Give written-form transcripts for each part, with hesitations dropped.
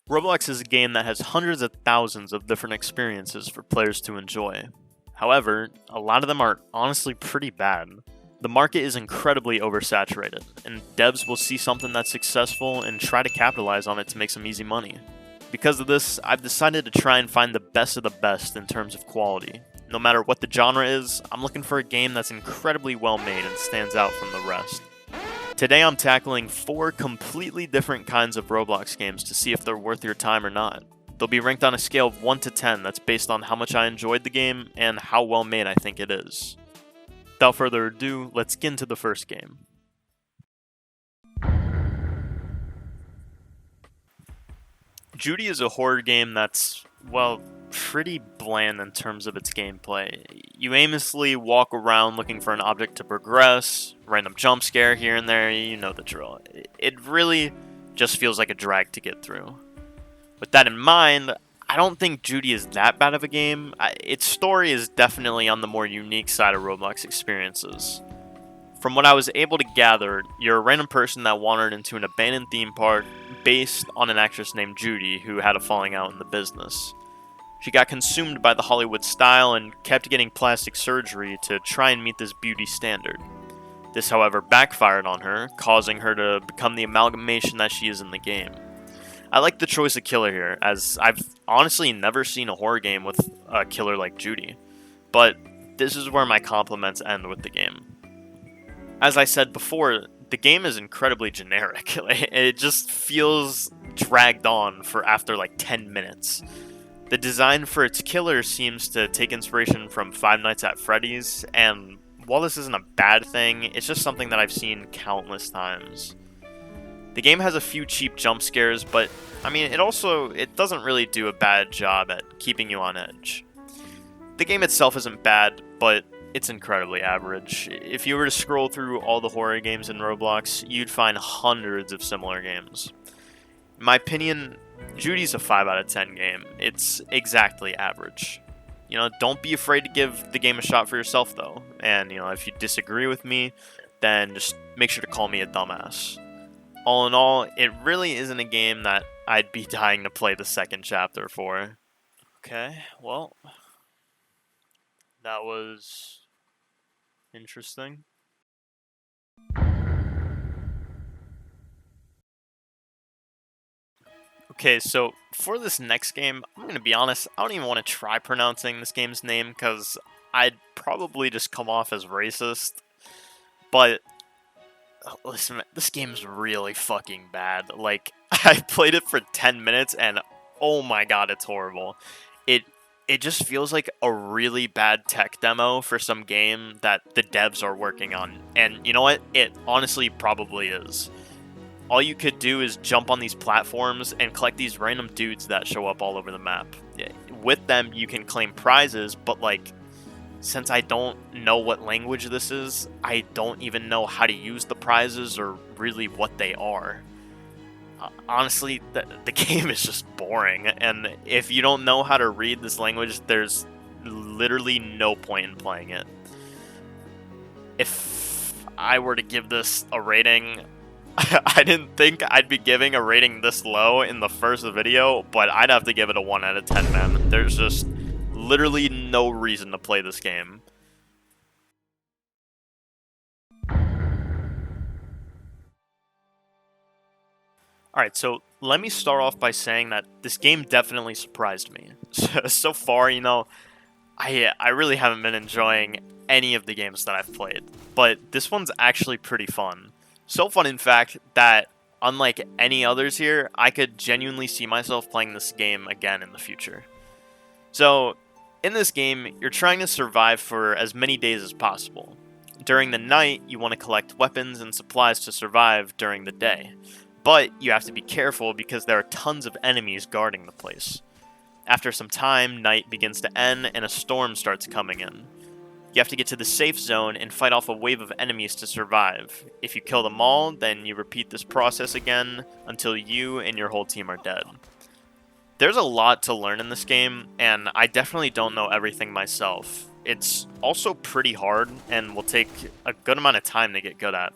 Roblox is a game that has hundreds of thousands of different experiences for players to enjoy. However, a lot of them are honestly pretty bad. The market is incredibly oversaturated, and devs will see something that's successful and try to capitalize on it to make some easy money. Because of this, I've decided to try and find the best of the best in terms of quality. No matter what the genre is, I'm looking for a game that's incredibly well made and stands out from the rest. Today I'm tackling 4 completely different kinds of Roblox games to see if they're worth your time or not. They'll be ranked on a scale of 1 to 10 that's based on how much I enjoyed the game and how well made I think it is. Without further ado, let's get into the first game. Judy is a horror game that's, well, pretty bland in terms of its gameplay. You aimlessly walk around looking for an object to progress, random jump scare here and there, you know the drill. It really just feels like a drag to get through. With that in mind, I don't think Judy is that bad of a game. Its story is definitely on the more unique side of Roblox experiences. From what I was able to gather, you're a random person that wandered into an abandoned theme park based on an actress named Judy who had a falling out in the business. She got consumed by the Hollywood style and kept getting plastic surgery to try and meet this beauty standard. This, however, backfired on her, causing her to become the amalgamation that she is in the game. I like the choice of killer here, as I've honestly never seen a horror game with a killer like Judy. But this is where my compliments end with the game. As I said before, the game is incredibly generic. It just feels dragged on for after like 10 minutes. The design for its killer seems to take inspiration from Five Nights at Freddy's, and while this isn't a bad thing, it's just something that I've seen countless times. The game has a few cheap jump scares, but I mean, it doesn't really do a bad job at keeping you on edge. The game itself isn't bad, but it's incredibly average. If you were to scroll through all the horror games in Roblox, you'd find hundreds of similar games. In my opinion, Judy's a 5 out of 10 game. It's exactly average. Don't be afraid to give the game a shot for yourself though. And, if you disagree with me, then just make sure to call me a dumbass. All in all, it really isn't a game that I'd be dying to play the second chapter for. Okay, well, that was interesting. Okay, so for this next game, I'm going to be honest, I don't even want to try pronouncing this game's name because I'd probably just come off as racist. But listen, this game's really fucking bad. Like, I played it for 10 minutes and oh my god, it's horrible. It just feels like a really bad tech demo for some game that the devs are working on. And you know what? It honestly probably is. All you could do is jump on these platforms and collect these random dudes that show up all over the map. With them, you can claim prizes, but since I don't know what language this is, I don't even know how to use the prizes or really what they are. Honestly, the game is just boring, and if you don't know how to read this language, there's literally no point in playing it. If I were to give this a rating, I didn't think I'd be giving a rating this low in the first video, but I'd have to give it a 1 out of 10, man. There's just literally no reason to play this game. Alright, so let me start off by saying that this game definitely surprised me. So far, I really haven't been enjoying any of the games that I've played, but this one's actually pretty fun. So fun, in fact, that unlike any others here, I could genuinely see myself playing this game again in the future. So, in this game, you're trying to survive for as many days as possible. During the night, you want to collect weapons and supplies to survive during the day. But you have to be careful because there are tons of enemies guarding the place. After some time, night begins to end and a storm starts coming in. You have to get to the safe zone and fight off a wave of enemies to survive. If you kill them all, then you repeat this process again until you and your whole team are dead. There's a lot to learn in this game, and I definitely don't know everything myself. It's also pretty hard and will take a good amount of time to get good at.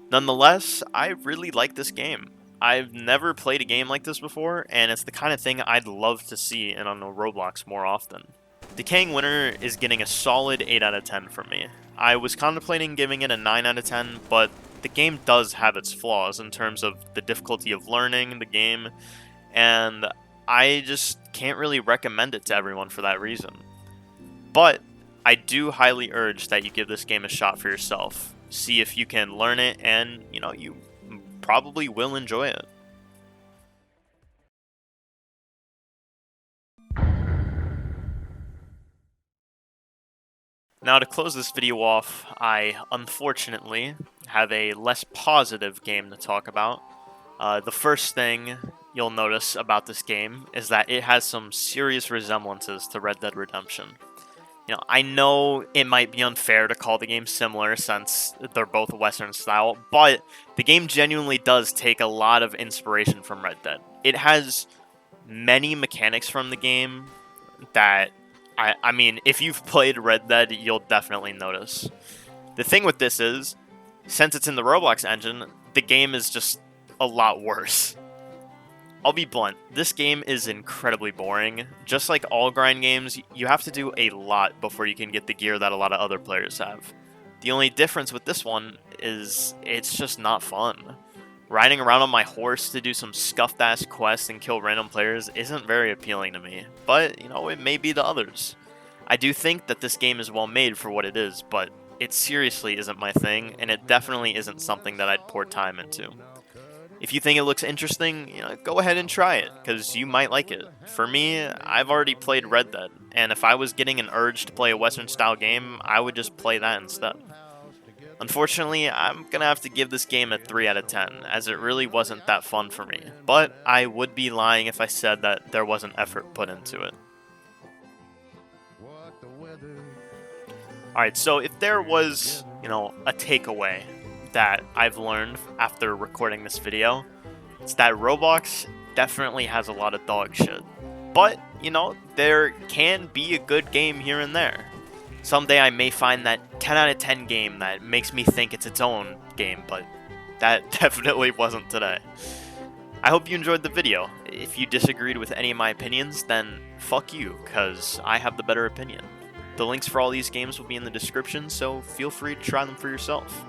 Nonetheless, I really like this game. I've never played a game like this before, and it's the kind of thing I'd love to see in on Roblox more often. Decaying Winter is getting a solid 8 out of 10 from me. I was contemplating giving it a 9 out of 10, but the game does have its flaws in terms of the difficulty of learning the game, and I just can't really recommend it to everyone for that reason. But I do highly urge that you give this game a shot for yourself. See if you can learn it, and you probably will enjoy it. Now, to close this video off, I unfortunately have a less positive game to talk about. The first thing you'll notice about this game is that it has some serious resemblances to Red Dead Redemption. I know it might be unfair to call the game similar since they're both Western style, but the game genuinely does take a lot of inspiration from Red Dead. It has many mechanics from the game that, I mean, if you've played Red Dead, you'll definitely notice. The thing with this is, since it's in the Roblox engine, the game is just a lot worse. I'll be blunt, this game is incredibly boring. Just like all grind games, you have to do a lot before you can get the gear that a lot of other players have. The only difference with this one is it's just not fun. Riding around on my horse to do some scuffed ass quests and kill random players isn't very appealing to me, but it may be to others. I do think that this game is well made for what it is, but it seriously isn't my thing, and it definitely isn't something that I'd pour time into. If you think it looks interesting, go ahead and try it, because you might like it. For me, I've already played Red Dead, and if I was getting an urge to play a Western-style game, I would just play that instead. Unfortunately, I'm going to have to give this game a 3 out of 10, as it really wasn't that fun for me, but I would be lying if I said that there wasn't effort put into it. Alright, so if there was, a takeaway that I've learned after recording this video, it's that Roblox definitely has a lot of dog shit. But, there can be a good game here and there. Someday I may find that 10 out of 10 game that makes me think it's its own game, but that definitely wasn't today. I hope you enjoyed the video. If you disagreed with any of my opinions, then fuck you, cause I have the better opinion. The links for all these games will be in the description, so feel free to try them for yourself.